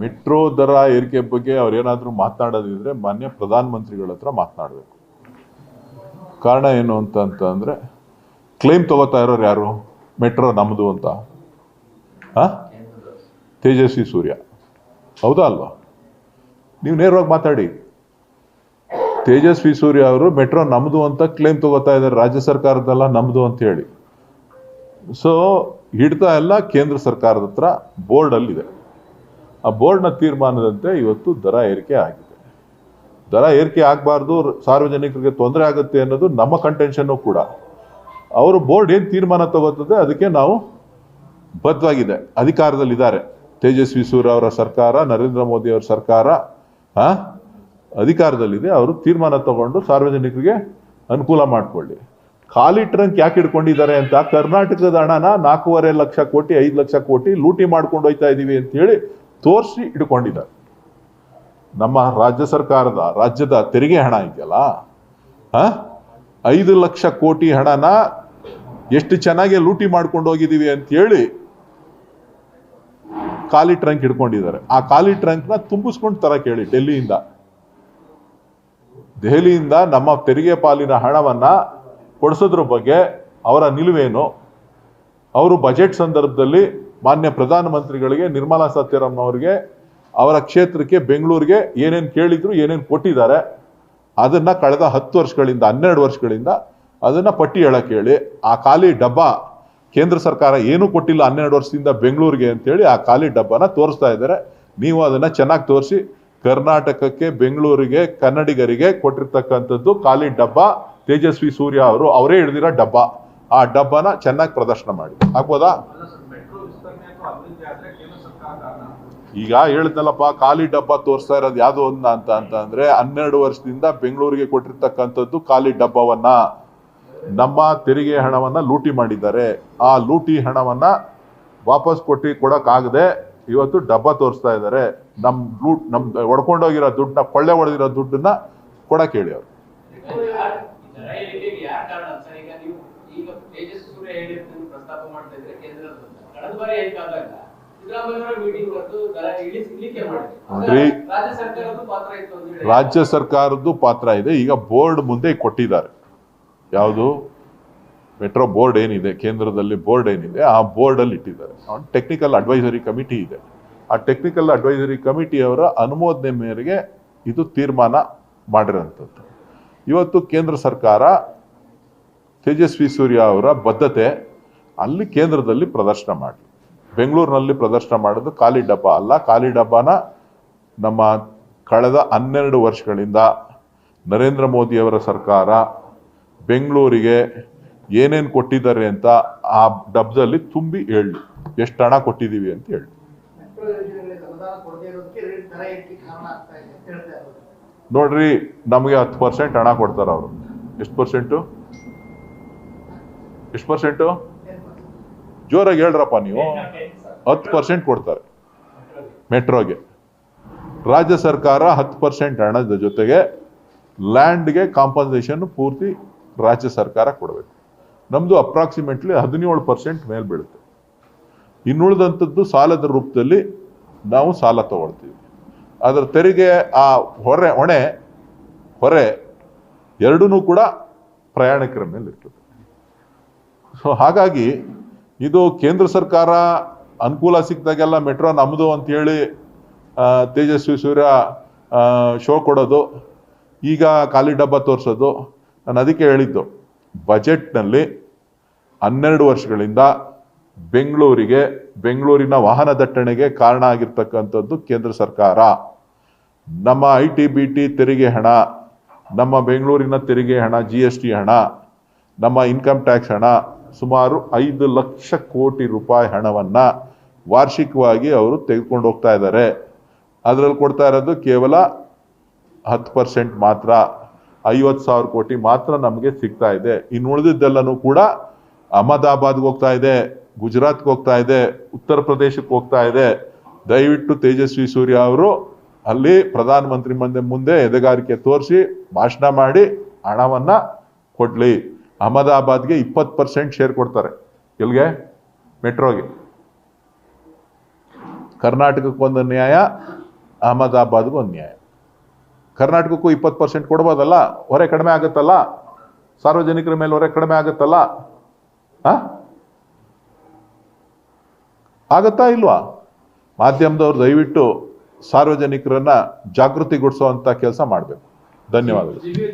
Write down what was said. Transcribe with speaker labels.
Speaker 1: Metro ದರ ಏರಿಕೆ ಬಗ್ಗೆ ಅವ್ರೇನಾದ್ರೂ ಮಾತನಾಡೋದಿದ್ರೆ ಮಾನ್ಯ ಪ್ರಧಾನಮಂತ್ರಿಗಳ ಹತ್ರ ಮಾತನಾಡಬೇಕು. ಕಾರಣ ಏನು ಅಂತಂದ್ರೆ ಕ್ಲೈಮ್ ತಗೋತಾ ಇರೋರು ಯಾರು? ಮೆಟ್ರೋ ನಮ್ದು ಅಂತ ತೇಜಸ್ವಿ ಸೂರ್ಯ, ಹೌದಾ ಅಲ್ವಾ? ನೀವು ನೇರವಾಗಿ ಮಾತಾಡಿ. ತೇಜಸ್ವಿ ಸೂರ್ಯ ಅವರು ಮೆಟ್ರೋ ನಮ್ದು ಅಂತ ಕ್ಲೈಮ್ ತಗೋತಾ ಇದ್ದಾರೆ, ರಾಜ್ಯ ಸರ್ಕಾರದಲ್ಲ ನಮ್ದು ಅಂತ ಹೇಳಿ. ಸೊ ಹಿಡ್ತಾ ಎಲ್ಲ ಕೇಂದ್ರ ಸರ್ಕಾರದ ಹತ್ರ ಬೋರ್ಡಲ್ಲಿದೆ. ಆ ಬೋರ್ಡ್ನ ತೀರ್ಮಾನದಂತೆ ಇವತ್ತು ದರ ಏರಿಕೆ ಆಗಿದೆ. ದರ ಏರಿಕೆ ಆಗಬಾರ್ದು, ಸಾರ್ವಜನಿಕರಿಗೆ ತೊಂದರೆ ಆಗುತ್ತೆ ಅನ್ನೋದು ನಮ್ಮ ಕಂಟೆನ್ಷನ್ನು ಕೂಡ. ಅವರು ಬೋರ್ಡ್ ಏನು ತೀರ್ಮಾನ ತಗೋತದೆ ಅದಕ್ಕೆ ನಾವು ಬದ್ಧವಾಗಿದೆ, ಅಧಿಕಾರದಲ್ಲಿದ್ದಾರೆ. ತೇಜಸ್ವಿ ಸೂರ್ಯ ಅವರ ಸರ್ಕಾರ, ನರೇಂದ್ರ ಮೋದಿ ಅವರ ಸರ್ಕಾರ ಅಧಿಕಾರದಲ್ಲಿದೆ. ಅವರು ತೀರ್ಮಾನ ತಗೊಂಡು ಸಾರ್ವಜನಿಕರಿಗೆ ಅನುಕೂಲ ಮಾಡಿಕೊಳ್ಳಿ. ಖಾಲಿ ಟ್ರಂಕ್ ಯಾಕೆ ಇಟ್ಕೊಂಡಿದ್ದಾರೆ ಅಂತ, ಕರ್ನಾಟಕದ ಹಣನ 4.5 ಲಕ್ಷ ಕೋಟಿ 5 ಲಕ್ಷ ಕೋಟಿ ಲೂಟಿ ಮಾಡ್ಕೊಂಡು ಹೋಯ್ತಾ ಇದೀವಿ ಅಂತ ಹೇಳಿ ತೋರಿಸಿ ಇಟ್ಕೊಂಡಿದ್ದಾರೆ. ನಮ್ಮ ರಾಜ್ಯದ ತೆರಿಗೆ ಹಣ ಇದೆಯಲ್ಲ, 5 ಲಕ್ಷ ಕೋಟಿ ಹಣನ ಎಷ್ಟು ಚೆನ್ನಾಗಿ ಲೂಟಿ ಮಾಡ್ಕೊಂಡು ಹೋಗಿದೀವಿ ಅಂತ ಹೇಳಿ ಖಾಲಿ ಟ್ರಂಕ್ ಇಟ್ಕೊಂಡಿದ್ದಾರೆ. ಆ ಖಾಲಿ ಟ್ರಂಕ್ನ ತುಂಬಿಸ್ಕೊಂಡು ತರಕ್ಕೆ ಹೇಳಿ ದೆಹಲಿಯಿಂದ ನಮ್ಮ ತೆರಿಗೆ ಪಾಲಿನ ಹಣವನ್ನ ಕೊಡಿಸೋದ್ರ ಬಗ್ಗೆ ಅವರ ನಿಲುವೇನು? ಅವರು ಬಜೆಟ್ ಸಂದರ್ಭದಲ್ಲಿ ಮಾನ್ಯ ಪ್ರಧಾನಮಂತ್ರಿಗಳಿಗೆ, ನಿರ್ಮಲಾ ಸೀತಾರಾಮನ್ ಅವರಿಗೆ, ಅವರ ಕ್ಷೇತ್ರಕ್ಕೆ ಬೆಂಗಳೂರಿಗೆ ಏನೇನು ಕೇಳಿದ್ರು, ಏನೇನು ಕೊಟ್ಟಿದ್ದಾರೆ ಅದನ್ನ ಕಳೆದ 10 ವರ್ಷಗಳಿಂದ 12 ವರ್ಷಗಳಿಂದ ಅದನ್ನ ಪಟ್ಟಿ ಹೇಳಕ್ಕೆ ಹೇಳಿ. ಆ ಖಾಲಿ ಡಬ್ಬ ಕೇಂದ್ರ ಸರ್ಕಾರ ಏನೂ ಕೊಟ್ಟಿಲ್ಲ 12 ವರ್ಷದಿಂದ ಬೆಂಗಳೂರಿಗೆ ಅಂತೇಳಿ ಆ ಖಾಲಿ ಡಬ್ಬನ ತೋರಿಸ್ತಾ ಇದ್ದಾರೆ. ನೀವು ಅದನ್ನ ಚೆನ್ನಾಗಿ ತೋರಿಸಿ, ಕರ್ನಾಟಕಕ್ಕೆ, ಬೆಂಗಳೂರಿಗೆ, ಕನ್ನಡಿಗರಿಗೆ ಕೊಟ್ಟಿರ್ತಕ್ಕಂಥದ್ದು ಖಾಲಿ ಡಬ್ಬ ತೇಜಸ್ವಿ ಸೂರ್ಯ ಅವರೇ ಹಿಡಿದಿರೋ ಡಬ್ಬ. ಆ ಡಬ್ಬನ ಚೆನ್ನಾಗಿ ಪ್ರದರ್ಶನ ಮಾಡಿ. ಆಗ್ಬೋದಾ? ಈಗ ಹೇಳಿದ್ನಲ್ಲಪ್ಪ, ಖಾಲಿ ಡಬ್ಬ ತೋರಿಸ್ತಾ ಇರೋದು ಯಾವುದು ಅಂತಂದ್ರೆ 12 ವರ್ಷದಿಂದ ಬೆಂಗಳೂರಿಗೆ ಕೊಟ್ಟಿರ್ತಕ್ಕಂಥದ್ದು ಖಾಲಿ ಡಬ್ಬವನ್ನ, ನಮ್ಮ ತೆರಿಗೆ ಹಣವನ್ನ ಲೂಟಿ ಮಾಡಿದ್ದಾರೆ. ಆ ಲೂಟಿ ಹಣವನ್ನ ವಾಪಸ್ ಕೊಡಕ್ಕಾಗದೆ ಇವತ್ತು ಡಬ್ಬ ತೋರಿಸ್ತಾ ಇದ್ದಾರೆ. ನಮ್ ಹೊಡ್ಕೊಂಡೋಗಿರೋ ದುಡ್ಡನ್ನ, ಕೊಳ್ಳೆ ಹೊಡೆದಿರೋ ದುಡ್ಡನ್ನ ಕೊಡಕ್ ಹೇಳಿ ಅವ್ರು. ರಾಜ್ಯ ಸರ್ಕಾರದ್ದು ಪಾತ್ರ ಇದೆ. ಈಗ ಬೋರ್ಡ್ ಮುಂದೆ ಕೊಟ್ಟಿದ್ದಾರೆ. ಯಾವುದು? ಮೆಟ್ರೋ ಬೋರ್ಡ್ ಏನಿದೆ, ಕೇಂದ್ರದಲ್ಲಿ ಬೋರ್ಡ್ ಏನಿದೆ, ಆ ಬೋರ್ಡ್ ಅಲ್ಲಿ ಇಟ್ಟಿದ್ದಾರೆ. ಟೆಕ್ನಿಕಲ್ ಅಡ್ವೈಸರಿ ಕಮಿಟಿ ಇದೆ. ಆ ಟೆಕ್ನಿಕಲ್ ಅಡ್ವೈಸರಿ ಕಮಿಟಿಯವರ ಅನುಮೋದನೆ ಮೇರೆಗೆ ಇದು ತೀರ್ಮಾನ ಮಾಡಿರೋಂಥದ್ದು. ಇವತ್ತು ಕೇಂದ್ರ ಸರ್ಕಾರ ತೇಜಸ್ವಿ ಸೂರ್ಯ ಅವರ ಬದ್ಧತೆ ಅಲ್ಲಿ ಕೇಂದ್ರದಲ್ಲಿ ಪ್ರದರ್ಶನ ಮಾಡಿ, ಬೆಂಗಳೂರಿನಲ್ಲಿ ಪ್ರದರ್ಶನ ಮಾಡೋದು ಖಾಲಿ ಡಬ್ಬ ಅಲ್ಲ. ಖಾಲಿ ಡಬ್ಬನ ನಮ್ಮ ಕಳೆದ 12 ವರ್ಷಗಳಿಂದ ನರೇಂದ್ರ ಮೋದಿ ಅವರ ಸರ್ಕಾರ ಬೆಂಗಳೂರಿಗೆ ಏನೇನು ಕೊಟ್ಟಿದ್ದಾರೆ ಅಂತ ಆ ಡಬ್ಬದಲ್ಲಿ ತುಂಬಿ ಹೇಳಿ, ಎಷ್ಟು ಹಣ ಕೊಟ್ಟಿದ್ದೀವಿ ಅಂತ ಹೇಳಿ. ನೋಡ್ರಿ, ನಮಗೆ 10% ಹಣ ಕೊಡ್ತಾರೆ ಅವರು. ಎಷ್ಟು ಪರ್ಸೆಂಟು? ಜೋರಾಗಿ ಹೇಳ್ರಪ್ಪ ನೀವು. 10% ಕೊಡ್ತಾರೆ ಮೆಟ್ರೋಗೆ. ರಾಜ್ಯ ಸರ್ಕಾರ 10% ಹಣದ ಜೊತೆಗೆ ಲ್ಯಾಂಡ್ಗೆ ಕಾಂಪನ್ಸೇಷನ್ ಪೂರ್ತಿ ರಾಜ್ಯ ಸರ್ಕಾರ ಕೊಡಬೇಕು. ನಮ್ದು ಅಪ್ರಾಕ್ಸಿಮೇಟ್ಲಿ 17% ಮೇಲೆ ಬೀಳುತ್ತೆ. ಇನ್ನುಳಿದಂಥದ್ದು ಸಾಲದ ರೂಪದಲ್ಲಿ ನಾವು ಸಾಲ ತಗೊಳ್ತೀವಿ. ಅದರ ತೆರಿಗೆ, ಆ ಹೊರೆ ಎರಡೂ ಕೂಡ ಪ್ರಯಾಣಿಕರ ಮೇಲೆ ಇರ್ತದೆ. ಸೊ ಹಾಗಾಗಿ ಇದು ಕೇಂದ್ರ ಸರ್ಕಾರ ಅನುಕೂಲ ಸಿಕ್ಕಿದಾಗೆಲ್ಲ ಮೆಟ್ರೋ ನಮ್ಮದು ಅಂತೇಳಿ ತೇಜಸ್ವಿ ಸೂರ್ಯ ಶೋ ಕೊಡೋದು, ಈಗ ಖಾಲಿ ಡಬ್ಬ ತೋರಿಸೋದು. ನಾನು ಅದಕ್ಕೆ ಹೇಳಿದ್ದು, ಬಜೆಟ್ನಲ್ಲಿ 12 ವರ್ಷಗಳಿಂದ ಬೆಂಗಳೂರಿನ ವಾಹನ ದಟ್ಟಣೆಗೆ ಕಾರಣ ಆಗಿರ್ತಕ್ಕಂಥದ್ದು ಕೇಂದ್ರ ಸರ್ಕಾರ. ನಮ್ಮ ITBT ತೆರಿಗೆ ಹಣ, ನಮ್ಮ ಬೆಂಗಳೂರಿನ ತೆರಿಗೆ ಹಣ, GST ಹಣ, ನಮ್ಮ ಇನ್ಕಮ್ ಟ್ಯಾಕ್ಸ್ ಹಣ, ಸುಮಾರು 5 ಲಕ್ಷ ಕೋಟಿ ರೂಪಾಯಿ ಹಣವನ್ನ ವಾರ್ಷಿಕವಾಗಿ ಅವರು ತೆಗೆದುಕೊಂಡು ಹೋಗ್ತಾ ಇದ್ದಾರೆ. ಅದರಲ್ಲಿ ಕೊಡ್ತಾ ಇರೋದು ಕೇವಲ 10% ಮಾತ್ರ. 50,000 ಕೋಟಿ ಮಾತ್ರ ನಮಗೆ ಸಿಗ್ತಾ ಇದೆ. ಇನ್ನು ಉಳಿದಿದ್ದೆಲ್ಲನೂ ಕೂಡ ಅಹಮದಾಬಾದ್ಗೆ ಹೋಗ್ತಾ ಇದೆ, ಗುಜರಾತ್ಗೆ ಹೋಗ್ತಾ ಇದೆ, ಉತ್ತರ ಪ್ರದೇಶಕ್ಕೆ ಹೋಗ್ತಾ ಇದೆ. ದಯವಿಟ್ಟು ತೇಜಸ್ವಿ ಸೂರ್ಯ ಅವರು ಅಲ್ಲಿ ಪ್ರಧಾನಮಂತ್ರಿ ಮುಂದೆ ಎದೆಗಾರಿಕೆ ತೋರಿಸಿ ಭಾಷಣ ಮಾಡಿ ಹಣವನ್ನ ಕೊಡ್ಲಿ. ಅಹಮದಾಬಾದ್ಗೆ 20% ಶೇರ್ ಕೊಡ್ತಾರೆ. ಎಲ್ಲಿಗೆ? ಮೆಟ್ರೋಗೆ. ಕರ್ನಾಟಕಕ್ಕೊಂದು ನ್ಯಾಯ, ಅಹಮದಾಬಾದ್ಗೂ ಒಂದು ನ್ಯಾಯ. ಕರ್ನಾಟಕಕ್ಕೂ 20% ಕೊಡ್ಬೋದಲ್ಲ, ಹೊರೆ ಕಡಿಮೆ ಆಗುತ್ತಲ್ಲ, ಸಾರ್ವಜನಿಕರ ಮೇಲೆ ಹೊರೆ ಕಡಿಮೆ ಆಗುತ್ತಲ್ಲ, ಆಗತ್ತಾ ಇಲ್ವಾ? ಮಾಧ್ಯಮದವ್ರು ದಯವಿಟ್ಟು ಸಾರ್ವಜನಿಕರನ್ನ ಜಾಗೃತಿಗೊಳಿಸುವಂತ ಕೆಲಸ ಮಾಡಬೇಕು. ಧನ್ಯವಾದಗಳು.